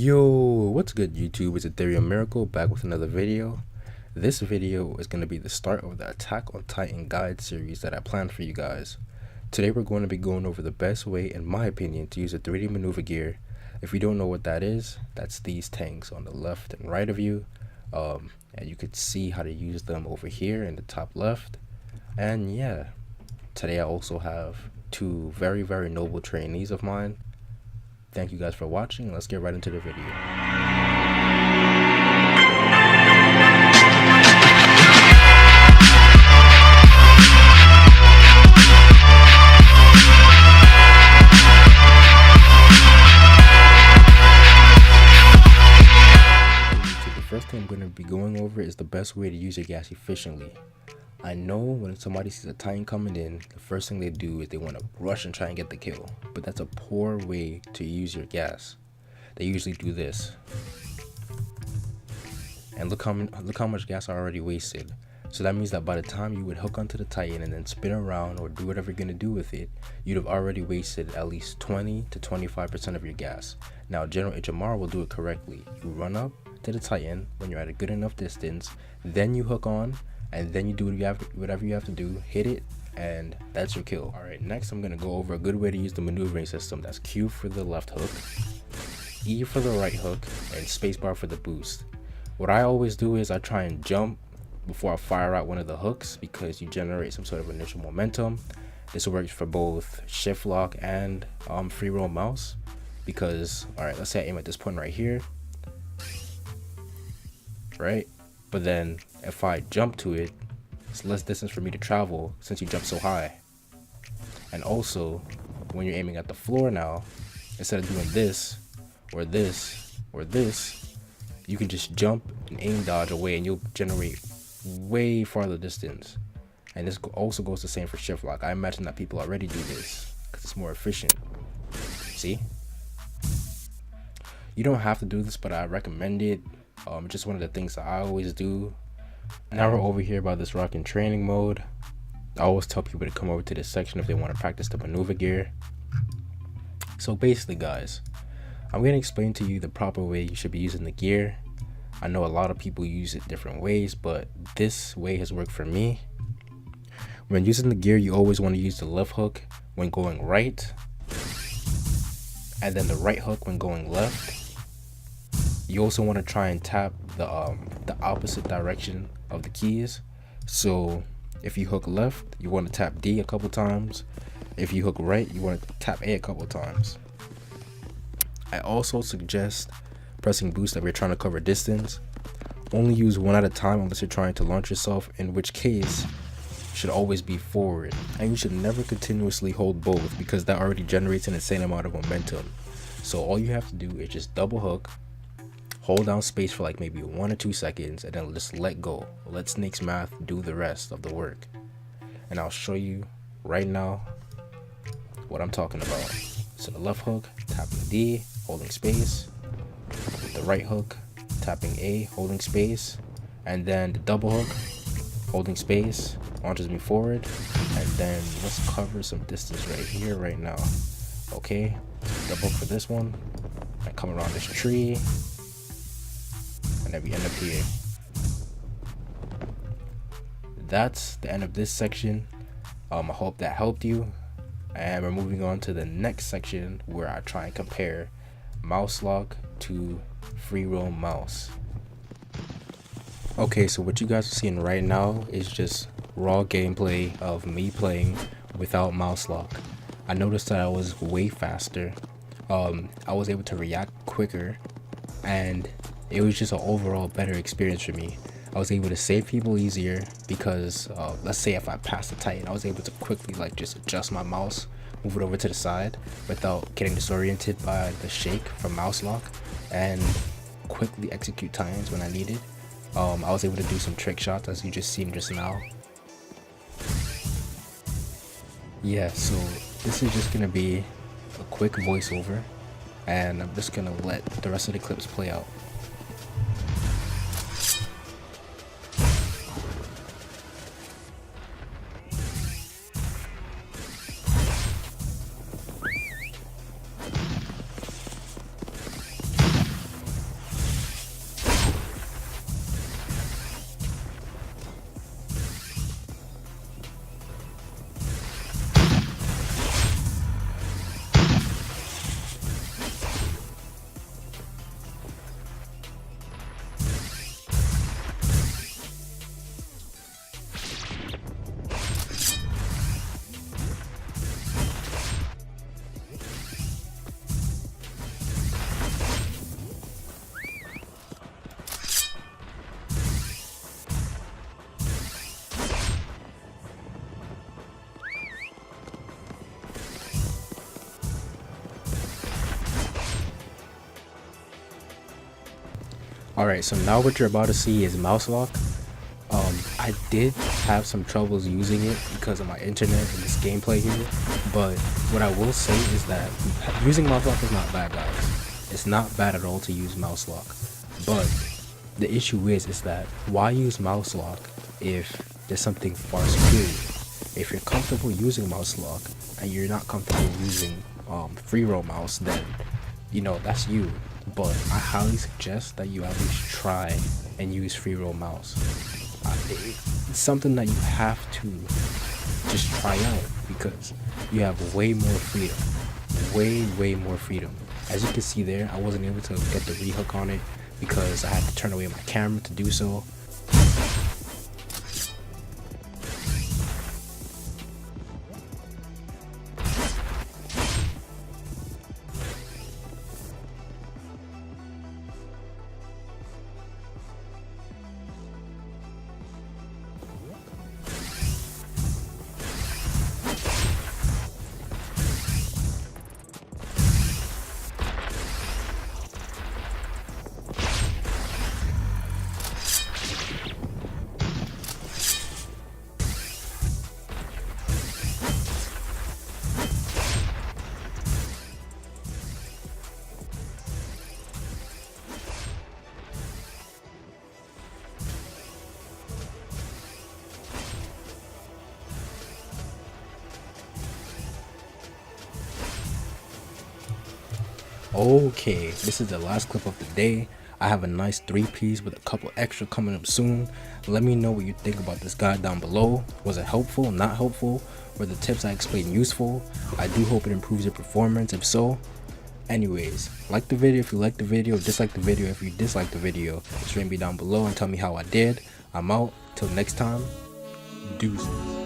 Yo, what's good YouTube? It's EtherealMiracle back with another video. This video is going to be the start of the Attack on Titan guide series that I planned for you guys. Today we're going to be going over the best way, in my opinion, to use a 3D maneuver gear. If you don't know what that is, that's these tanks on the left and right of you. And you could see how to use them over here in the top left. And yeah, today I also have two very noble trainees of mine. Thank you guys for watching. Let's get right into the video. The first thing I'm going to be going over is the best way to use your gas efficiently. I know when somebody sees a Titan coming in, the first thing they do is they want to rush and try and get the kill, but that's a poor way to use your gas. They usually do this, and look how much gas I already wasted. So that means that by the time you would hook onto the Titan and then spin around or do whatever you're going to do with it, you'd have already wasted at least 20 to 25% of your gas. Now General HMR will do it correctly. You run up to the Titan when you're at a good enough distance, then you hook on, and then you do whatever you have to do, hit it, and that's your kill. Alright, next I'm going to go over a good way to use the maneuvering system. That's Q for the left hook, E for the right hook, and spacebar for the boost. What I always do is I try and jump before I fire out one of the hooks, because you generate some sort of initial momentum. This works for both shift lock and free roll mouse, because alright, let's say I aim at this point right here, right? But then if I jump to it, it's less distance for me to travel since you jump so high. And also, when you're aiming at the floor now, instead of doing this or this or this, you can just jump and aim dodge away, and you'll generate way farther distance. And this also goes the same for shift lock. I imagine that people already do this because it's more efficient. See? You don't have to do this, but I recommend it. Just one of the things that I always do. Now we're over here by this rock in training mode. I always tell people to come over to this section if they want to practice the maneuver gear. So basically guys, I'm going to explain to you the proper way you should be using the gear. I know a lot of people use it different ways, but this way has worked for me. When using the gear, you always want to use the left hook when going right, and then the right hook when going left. You also want to try and tap the opposite direction of the keys. So if you hook left, you want to tap D a couple times. If you hook right, you want to tap A a couple times. I also suggest pressing boost if you're trying to cover distance. Only use one at a time unless you're trying to launch yourself, in which case you should always be forward. And you should never continuously hold both, because that already generates an insane amount of momentum. So all you have to do is just double hook, hold down space for like maybe 1 or 2 seconds, and then just let go. Let Snake's math do the rest of the work. And I'll show you right now what I'm talking about. So the left hook, tapping D, holding space. The right hook, tapping A, holding space. And then the double hook, holding space, launches me forward. And then let's cover some distance right here, right now. Okay, double hook for this one. I come around this tree, and then we end up here. That's the end of this section. I hope that helped you, and we're moving on to the next section where I try and compare mouse lock to free roll mouse. Okay, so what you guys are seeing right now is just raw gameplay of me playing without mouse lock. I noticed that I was way faster. I was able to react quicker, and it was just an overall better experience for me. I was able to save people easier because let's say if I passed the Titan, I was able to quickly like just adjust my mouse, move it over to the side without getting disoriented by the shake from mouse lock, and quickly execute Titans when I needed. I was able to do some trick shots as you just seen just now. Yeah, so this is just gonna be a quick voiceover, and I'm just gonna let the rest of the clips play out. Alright, so now what you're about to see is mouse lock. I did have some troubles using it because of my internet and this gameplay here, but what I will say is that using mouse lock is not bad, guys. It's not bad at all to use mouse lock, but the issue is that why use mouse lock if there's something far superior? If you're comfortable using mouse lock and you're not comfortable using free roll mouse, then you know that's you. But I highly suggest that you at least try and use free roll mouse. It's something that you have to just try out because you have way more freedom, way more freedom. As you can see there, I wasn't able to get the rehook on it because I had to turn away my camera to do so. Okay, this is the last clip of the day. I have a nice 3-piece with a couple extra coming up soon. Let me know what you think about this guide down below. Was it helpful, not helpful? Were the tips I explained useful? I do hope it improves your performance. If so, anyways, like the video if you like the video, dislike the video if you dislike the video. Just rate me down below and tell me how I did. I'm out. Till next time, deuces.